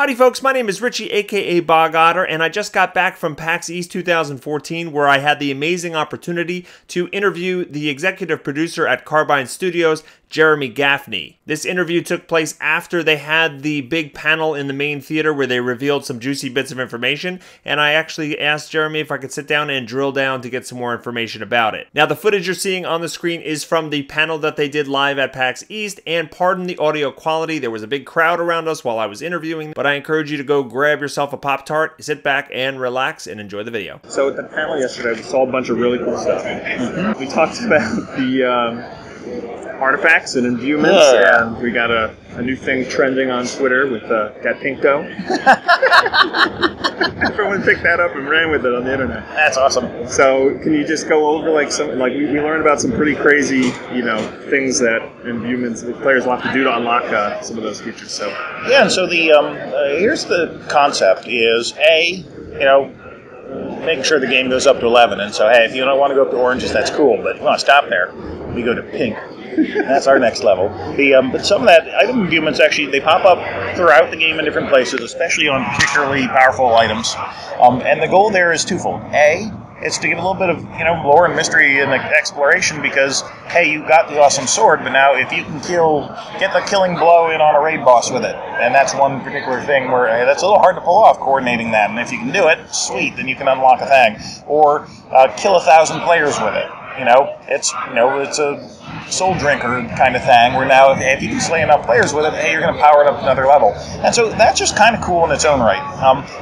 Howdy folks, my name is Richie aka Bog Otter, and I just got back from PAX East 2014 where I had the amazing opportunity to interview the executive producer at Carbine Studios, Jeremy Gaffney. This interview took place after they had the big panel in the main theater where they revealed some juicy bits of information, and I actually asked Jeremy if I could sit down and drill down to get some more information about it. Now the footage you're seeing on the screen is from the panel that they did live at PAX East, and pardon the audio quality, there was a big crowd around us while I was interviewing, but I encourage you to go grab yourself a Pop-Tart, sit back and relax and enjoy the video. So at the panel yesterday we saw a bunch of really cool stuff. We talked about the Artifacts and Imbuements, and we got a new thing trending on Twitter with that pink dough. Everyone picked that up and ran with it on the internet. That's awesome. So can you just go over we learned about some pretty crazy things that Imbuements players will have to do to unlock some of those features. So yeah, and so the here's the concept is making sure the game goes up to 11, and so hey, if you don't want to go up to oranges, that's cool, but if you want to stop there, we go to pink. That's our next level. But some of that item imbuements actually they pop up throughout the game in different places, especially on particularly powerful items. And the goal there is twofold. A, it's to give a little bit of lore and mystery and exploration because hey, you got the awesome sword, but now if you can get the killing blow in on a raid boss with it, and that's one particular thing where that's a little hard to pull off coordinating that. And if you can do it, sweet, then you can unlock a thing, or kill 1,000 players with it. It's a soul drinker kind of thing where now if you can slay enough players with it, hey, you're going to power it up another level. And so that's just kind of cool in its own right.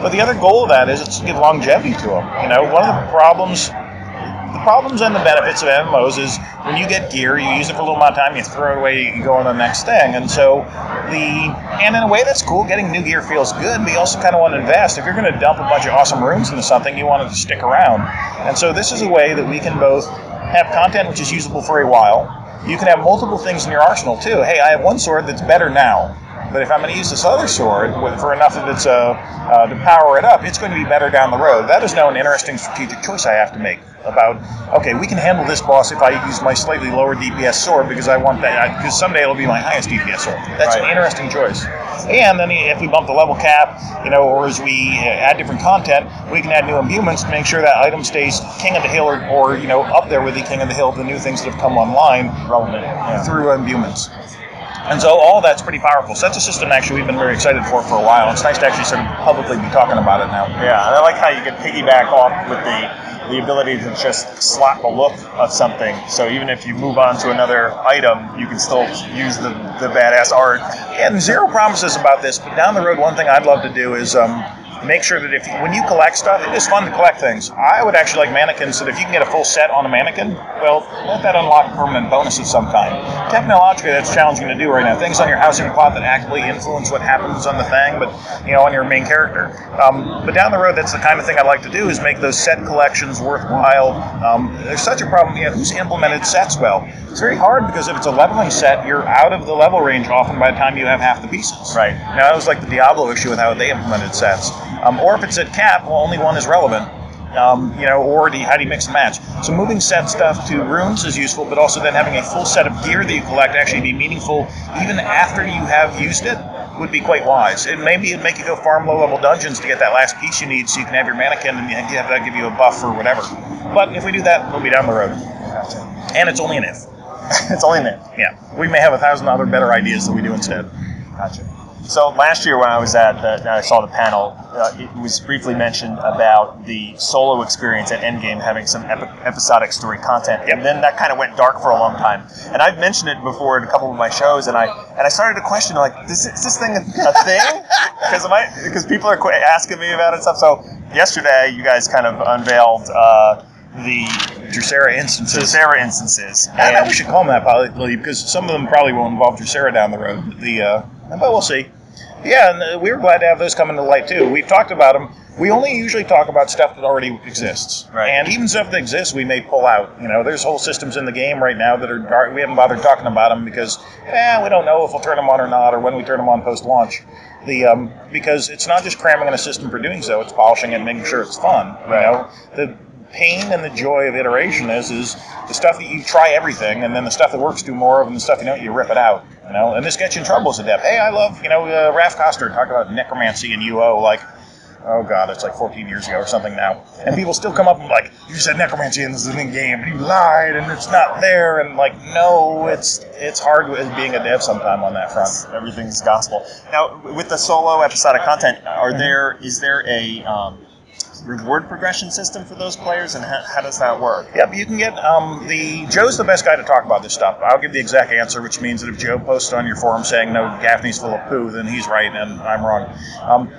But the other goal of that is it's to give longevity to them. One of the problems and the benefits of MMOs is when you get gear, you use it for a little amount of time, you throw it away, you go on to the next thing. And so and in a way that's cool, getting new gear feels good, but you also kind of want to invest. If you're going to dump a bunch of awesome runes into something, you want it to stick around. And so this is a way that we can both have content which is usable for a while. You can have multiple things in your arsenal too. Hey, I have one sword that's better now, but if I'm going to use this other sword for enough of its to power it up, it's going to be better down the road. That is now an interesting strategic choice I have to make about, okay, we can handle this boss if I use my slightly lower DPS sword because I want that, because someday it'll be my highest DPS sword. That's an interesting choice. And then if we bump the level cap, or as we add different content, we can add new imbuements to make sure that item stays king of the hill or up there with the king of the hill, the new things that have come online through imbuements. And so all that's pretty powerful. So that's a system actually we've been very excited for a while. It's nice to actually sort of publicly be talking about it now. Yeah, and I like how you can piggyback off with the ability to just slap the look of something. So even if you move on to another item, you can still use the badass art. And zero promises about this, but down the road, one thing I'd love to do is make sure that when you collect stuff, it is fun to collect things. I would actually like mannequins, so that if you can get a full set on a mannequin, well, let that unlock a permanent bonus of some kind. Technologically, that's challenging to do right now. Things on your housing plot that actively influence what happens on the thing, but on your main character. But down the road, that's the kind of thing I'd like to do is make those set collections worthwhile. There's such a problem. Who's implemented sets well? It's very hard because if it's a leveling set, you're out of the level range often by the time you have half the pieces. Right. Now, that was like the Diablo issue with how they implemented sets. Or if it's at cap, well, only one is relevant. Or how do you mix and match? So moving set stuff to runes is useful, but also then having a full set of gear that you collect actually be meaningful even after you have used it would be quite wise. It'd make you go farm low-level dungeons to get that last piece you need so you can have your mannequin and have that give you a buff or whatever. But if we do that, it'll be down the road. Gotcha. And it's only an if. It's only an if. Yeah. We may have 1,000 other better ideas that we do instead. Gotcha. So last year when I was I saw the panel, it was briefly mentioned about the solo experience at Endgame having some episodic story content, and then that kind of went dark for a long time. And I've mentioned it before in a couple of my shows, and I started to question is this thing a thing? Because people are asking me about it and stuff. So yesterday you guys kind of unveiled the Dracera instances. And we should call them that probably because some of them probably will involve Dracera down the road. But we'll see. Yeah, and we were glad to have those come into light too. We've talked about them. We only usually talk about stuff that already exists. Right. And even stuff that exists, we may pull out. There's whole systems in the game right now that are we haven't bothered talking about them because we don't know if we'll turn them on or not, or when we turn them on post-launch. Because it's not just cramming in a system for doing so; it's polishing it and making sure it's fun. Right. pain and the joy of iteration is the stuff that you try everything, and then the stuff that works do more of, and the stuff you don't, you rip it out. You know, and this gets you in trouble as a dev. Hey, I love, Raph Koster talk about necromancy and UO, like, oh god, it's like 14 years ago or something now. And people still come up and like, you said necromancy and this is an in-game, and you lied, and it's not there, and like, no, it's hard with being a dev sometime on that front. Everything's gospel. Now, with the solo episodic content, is there a reward progression system for those players, and how does that work? Yep, you can get Joe's the best guy to talk about this stuff. I'll give the exact answer, which means that if Joe posts on your forum saying no, Gaffney's full of poo, then he's right and I'm wrong.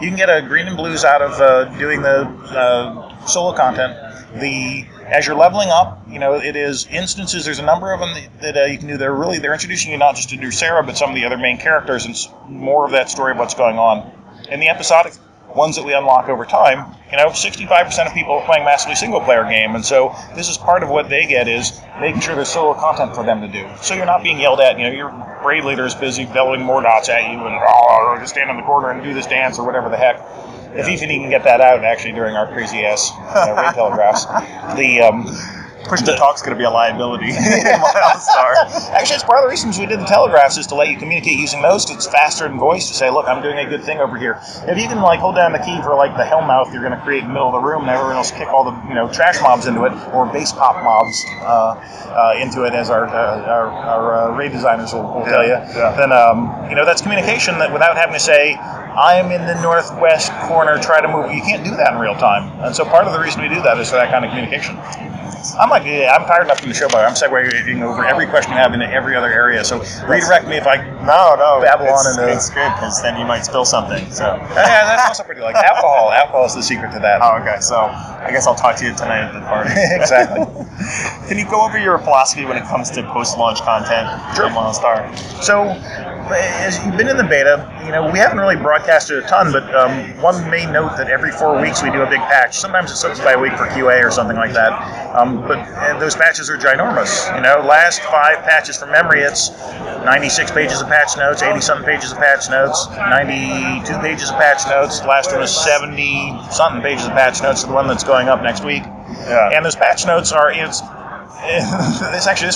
You can get a green and blues out of doing the solo content. As you're leveling up, it is instances. There's a number of them that you can do. They're introducing you not just to Drusera, but some of the other main characters and more of that story of what's going on. In the episodic ones that we unlock over time, 65% of people are playing massively single-player game, and so this is part of what they get is making sure there's solo content for them to do. So you're not being yelled at. Your raid leader is busy bellowing more dots at you and just stand in the corner and do this dance or whatever the heck. If even he can get that out, actually, during our crazy-ass raid telegraphs. Push-to-talk's going to be a liability in WildStar. Actually, it's part of the reasons we did the telegraphs is to let you communicate using those, because it's faster than voice to say, look, I'm doing a good thing over here. If you can hold down the key for the hellmouth you're going to create in the middle of the room, and everyone else kick all the trash mobs into it, or base pop mobs into it, as our raid designers will tell you, then that's communication that without having to say, I'm in the northwest corner, try to move. You can't do that in real time. And so part of the reason we do that is for that kind of communication. I'm tired enough from the show, but I'm segueing over every question you have into every other area. So redirect me if I babble on into. It's good because then you might spill something. So yeah, that's also pretty alcohol. Alcohol is the secret to that. Oh, okay. So I guess I'll talk to you tonight at the party. Exactly. Can you go over your philosophy when it comes to post-launch content? Sure. On WildStar. So, as you've been in the beta, we haven't really broadcasted a ton, but one may note that every 4 weeks we do a big patch. Sometimes it slips by a week for QA or something like that. But those patches are ginormous. Last 5 patches from memory, it's 96 pages of patch notes, 80-something pages of patch notes, 92 pages of patch notes. The last one was 70-something pages of patch notes, the one that's going up next week. Yeah. And those patch notes are, this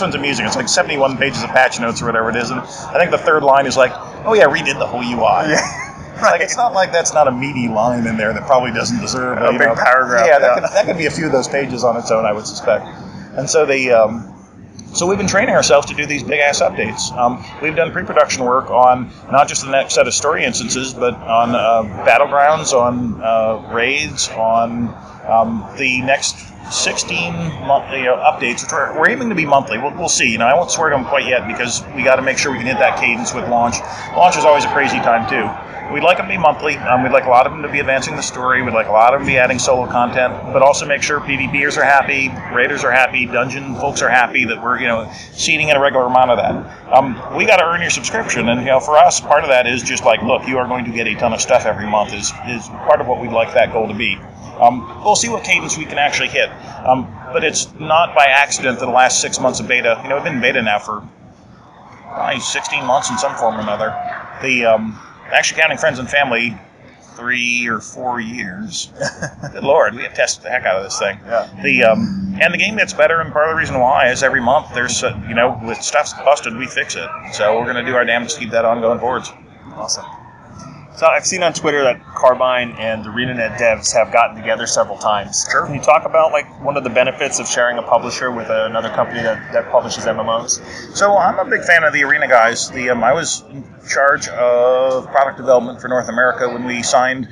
one's amusing. It's 71 pages of patch notes or whatever it is. And I think the third line is oh yeah, redid the whole UI. Yeah. Right. It's not like that's not a meaty line in there that probably doesn't deserve a big paragraph. Yeah, that could be a few of those pages on its own, I would suspect. And so so we've been training ourselves to do these big-ass updates. We've done pre-production work on not just the next set of story instances, but on battlegrounds, on raids, on the next 16 updates, which we're aiming to be monthly. We'll see. I won't swear to them quite yet because we got to make sure we can hit that cadence with launch. Launch is always a crazy time too. We'd like them to be monthly. We'd like a lot of them to be advancing the story. We'd like a lot of them to be adding solo content, but also make sure PvPers are happy, raiders are happy, dungeon folks are happy that we're seeding in a regular amount of that. We got to earn your subscription, and for us, part of that is just look, you are going to get a ton of stuff every month. Is part of what we'd like that goal to be. We'll see what cadence we can actually hit, but it's not by accident that the last 6 months of beta. We've been in beta now for 16 months in some form or another. Actually counting friends and family, 3 or 4 years. Good Lord, we have tested the heck out of this thing. Yeah. And the game gets better, and part of the reason why is every month there's with stuff's busted, we fix it. So we're going to do our damnedest to keep that on going forwards. Awesome. So I've seen on Twitter that Carbine and the ArenaNet devs have gotten together several times. Sure. Can you talk about one of the benefits of sharing a publisher with another company that publishes MMOs? So I'm a big fan of the Arena guys. I was in charge of product development for North America when we signed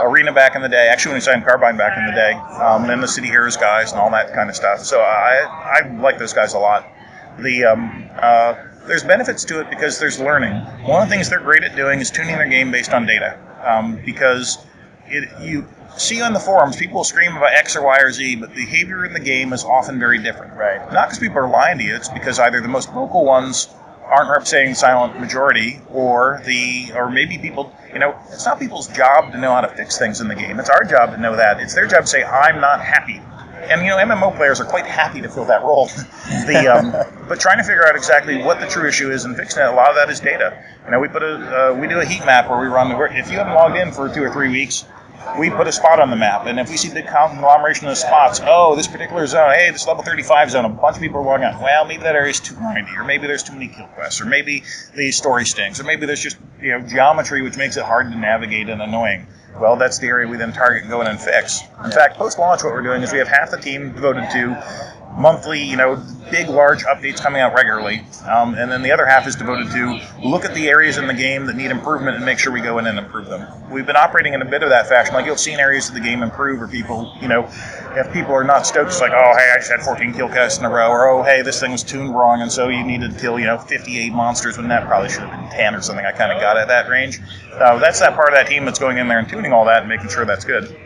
Arena back in the day. Actually, when we signed Carbine back in the day, and the City Heroes guys and all that kind of stuff. So I like those guys a lot. There's benefits to it because there's learning. One of the things they're great at doing is tuning their game based on data. Because you see on the forums, people scream about X or Y or Z, but the behavior in the game is often very different. Right. Not because people are lying to you, it's because either the most vocal ones aren't representing the silent majority, or maybe people, it's not people's job to know how to fix things in the game. It's our job to know that. It's their job to say, I'm not happy. And, MMO players are quite happy to fill that role. But trying to figure out exactly what the true issue is and fixing it, a lot of that is data. We do a heat map where we run, if you haven't logged in for 2 or 3 weeks, we put a spot on the map, and if we see big conglomeration of spots, oh, this particular zone, hey, this level 35 zone, a bunch of people are walking out. Well, maybe that area is too grindy, or maybe there's too many kill quests, or maybe the story stinks, or maybe there's just geometry which makes it hard to navigate and annoying. Well, that's the area we then target and go in and fix. In fact, post-launch, what we're doing is we have half the team devoted to monthly, big, large updates coming out regularly, and then the other half is devoted to look at the areas in the game that need improvement and make sure we go in and improve them. We've been operating in a bit of that fashion. Like, you'll see in areas of the game improve, or people, if people are not stoked, it's like, oh, hey, I just had 14 kill casts in a row, or oh, hey, this thing was tuned wrong, and so you needed to kill, 58 monsters when that probably should have been 10 or something. I kind of got at that range. That's that part of that team that's going in there and tuning all that and making sure that's good.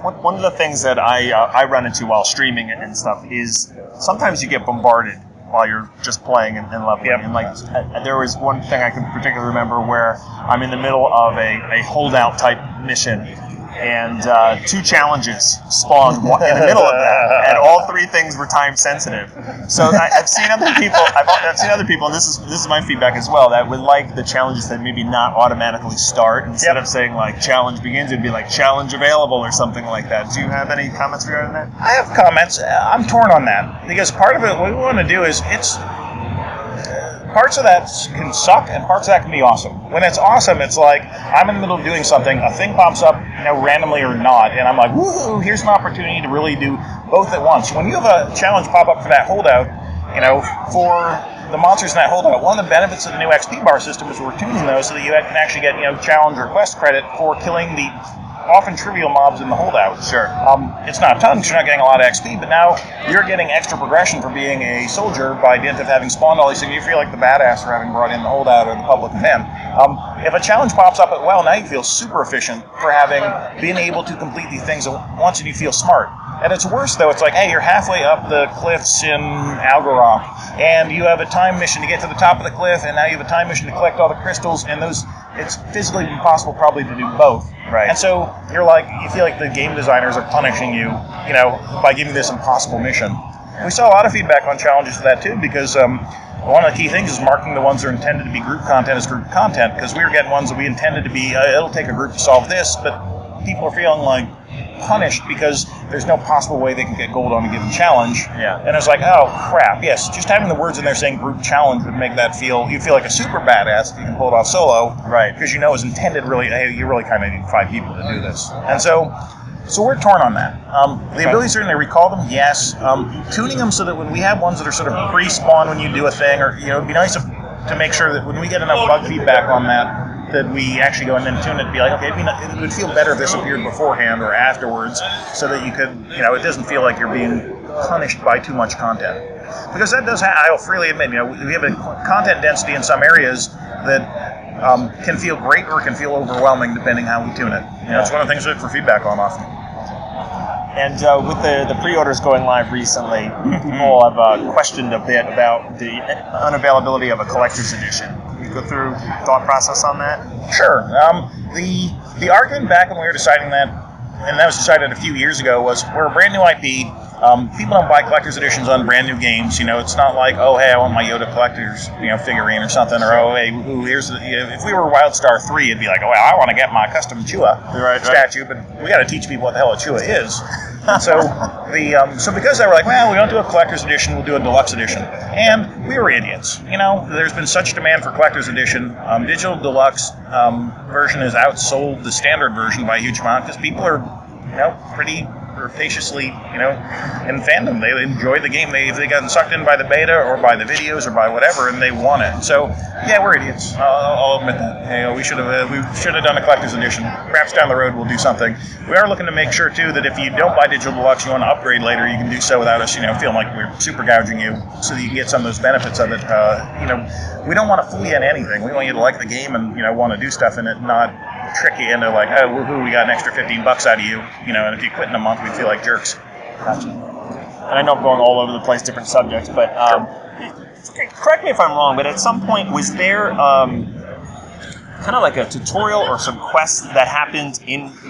One of the things that I run into while streaming and stuff is sometimes you get bombarded while you're just playing and leveling. Yep. And like there was one thing I can particularly remember where I'm in the middle of a holdout type mission, and 2 challenges spawned in the middle of that, and all 3 things were time sensitive. So I've seen other people. I've seen other people, and this is my feedback as well, that would like the challenges that maybe not automatically start. Instead of saying like challenge begins, it'd be like challenge available or something like that. Do you have any comments regarding that? I have comments. I'm torn on that, because part of it, what we want to do is parts of that can suck and parts of that can be awesome. When it's awesome, it's like I'm in the middle of doing something, a thing pops up, randomly or not, and I'm like, woohoo, here's an opportunity to really do both at once. When you have a challenge pop up for that holdout, for the monsters in that holdout, one of the benefits of the new XP bar system is we're tuning those so that you can actually get, challenge or quest credit for killing the often trivial mobs in the holdout. Sure. It's not a ton because you're not getting a lot of XP, but now you're getting extra progression for being a soldier by dint of having spawned all these things. You feel like the badass for having brought in the holdout or the public event. If a challenge pops up at now you feel super efficient for having been able to complete these things once, and you feel smart. And it's worse, though. It's like, hey, you're halfway up the cliffs in Algorok, and you have a time mission to get to the top of the cliff, and now you have a time mission to collect all the crystals, and it's physically impossible probably to do both. Right. And so you feel like the game designers are punishing you, by giving this impossible mission. We saw a lot of feedback on challenges for that, too, because one of the key things is marking the ones that are intended to be group content as group content, because we were getting ones that we intended to be, it'll take a group to solve this, but people are feeling like punished because there's no possible way they can get gold on a given challenge. Yeah. And it's like, oh crap, yes, just having the words in there saying group challenge would make that you'd feel like a super badass if you can pull it off solo. Right. Because it's intended really, hey, you really kind of need 5 people to do this. And so we're torn on that. The ability to certainly recall them, yes. Tuning them so that when we have ones that are sort of pre-spawn when you do a thing, or it'd be nice to make sure that when we get enough bug feedback on that we actually go in and tune it and be like, okay, it would feel better if this appeared beforehand or afterwards, so that you could, it doesn't feel like you're being punished by too much content. Because that does I'll freely admit, we have a content density in some areas that can feel great or can feel overwhelming depending how we tune it. It's one of the things we look for feedback on often. And with the pre-orders going live recently, people have questioned a bit about the unavailability of a collector's edition. Can you go through thought process on that? Sure. The argument back when we were deciding that, and that was decided a few years ago, was we're a brand new IP. People don't buy collector's editions on brand new games. It's not like, oh, hey, I want my Yoda collector's figurine or something, or oh, hey, here's the. If we were WildStar 3, it'd be like, oh, well, I want to get my custom Chua statue, but we got to teach people what the hell a Chua is. So because they were like, well, we don't do a collector's edition, we'll do a deluxe edition, and we were idiots. There's been such demand for collector's edition. Digital deluxe version has outsold the standard version by a huge amount because people are, pretty rapaciously, in fandom. They enjoy the game. They got sucked in by the beta or by the videos or by whatever, and they want it. So, yeah, we're idiots. I'll admit that. Hey, we should have done a collector's edition. Perhaps down the road we'll do something. We are looking to make sure too that if you don't buy digital deluxe, you want to upgrade later, you can do so without us, feeling like we're super gouging you, so that you can get some of those benefits of it. We don't want to fool you in anything. We want you to like the game and want to do stuff in it, not trick you into like, oh, woohoo, we got an extra $15 out of you, and if you quit in a month, we'd feel like jerks. Gotcha. And I know I'm going all over the place, different subjects, but correct me if I'm wrong, but at some point, was there kind of like a tutorial or some quests that happened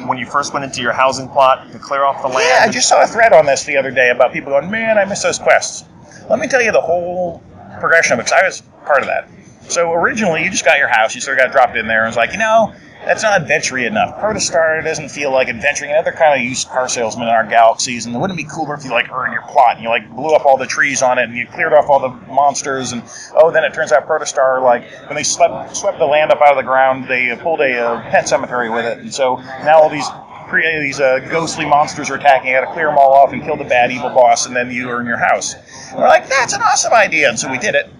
when you first went into your housing plot to clear off the land? Yeah, I just saw a thread on this the other day about people going, man, I miss those quests. Let me tell you the whole progression of it, because I was part of that. So originally, you just got your house, you sort of got dropped in there, and was like, you know, that's not adventure-y enough. Protostar doesn't feel like adventuring. Another kind of used car salesman in our galaxies, and it wouldn't be cooler if you like earned your plot and you like blew up all the trees on it and you cleared off all the monsters. And oh, then it turns out Protostar, like when they swept the land up out of the ground, they pulled a pet cemetery with it, and so now all these ghostly monsters are attacking. You got to clear them all off and kill the bad evil boss, and then you earn your house. And we're like, that's an awesome idea, and so we did it.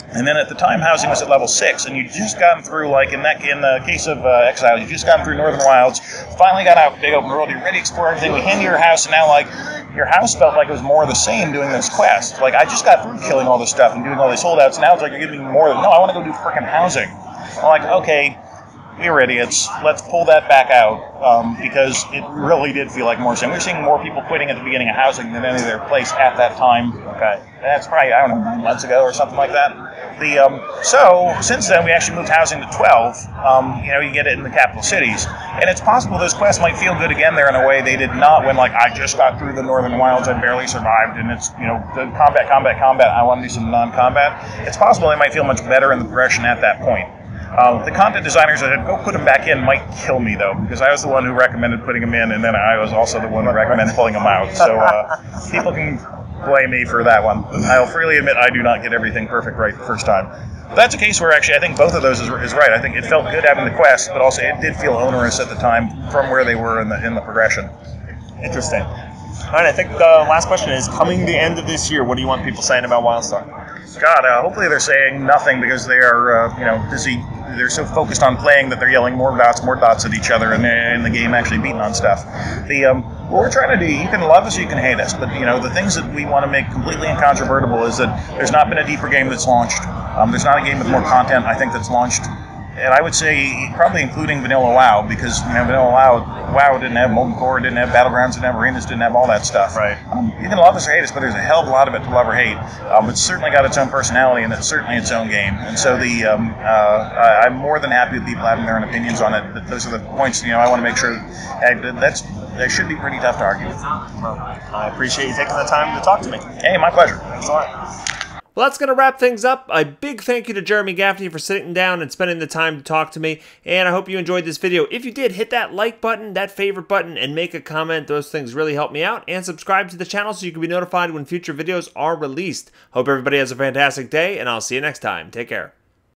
And then at the time, housing was at level 6, and you'd just gotten through, like in the case of Exile, you'd just gotten through Northern Wilds, finally got out big open world, you're ready to explore everything. We hand you your house, and now like your house felt like it was more of the same doing this quest. Like I just got through killing all this stuff and doing all these holdouts. Now it's like you're giving me more. No, I want to go do frickin' housing. I'm like, okay, we were idiots. Let's pull that back out because it really did feel like more same. We were seeing more people quitting at the beginning of housing than any other place at that time. Okay, that's probably, I don't know, 9 months ago or something like that. So since then we actually moved housing to 12. You get it in the capital cities, and it's possible those quests might feel good again there in a way they did not when like I just got through the Northern Wilds, I barely survived, and it's the combat. I want to do some non-combat. It's possible they might feel much better in the progression at that point. The content designers that said, go put them back in might kill me, though, because I was the one who recommended putting them in, and then I was also the one who recommended pulling them out. So people can blame me for that one. I'll freely admit I do not get everything perfect right the first time. But that's a case where actually I think both of those is right. I think it felt good having the quest, but also it did feel onerous at the time from where they were in the progression. Interesting. All right, I think the last question is, coming the end of this year, what do you want people saying about WildStar? God, hopefully they're saying nothing because they are, busy. They're so focused on playing that they're yelling more dots at each other, and the game actually beating on stuff. What we're trying to do, you can love us or you can hate us, but the things that we want to make completely incontrovertible is that there's not been a deeper game that's launched. There's not a game with more content, I think, that's launched. And I would say probably including Vanilla WoW, because Vanilla WoW didn't have Molten Core, didn't have Battlegrounds, didn't have Arenas, didn't have all that stuff. Right. You can love us or hate us, but there's a hell of a lot of it to love or hate. It's certainly got its own personality, and it's certainly its own game. And so I'm more than happy with people having their own opinions on it. But those are the points I want to make sure that should be pretty tough to argue with. Well, I appreciate you taking the time to talk to me. Hey, my pleasure. Thanks a lot. Well, that's going to wrap things up. A big thank you to Jeremy Gaffney for sitting down and spending the time to talk to me, and I hope you enjoyed this video. If you did, hit that like button, that favorite button, and make a comment. Those things really help me out, and subscribe to the channel so you can be notified when future videos are released. Hope everybody has a fantastic day, and I'll see you next time. Take care.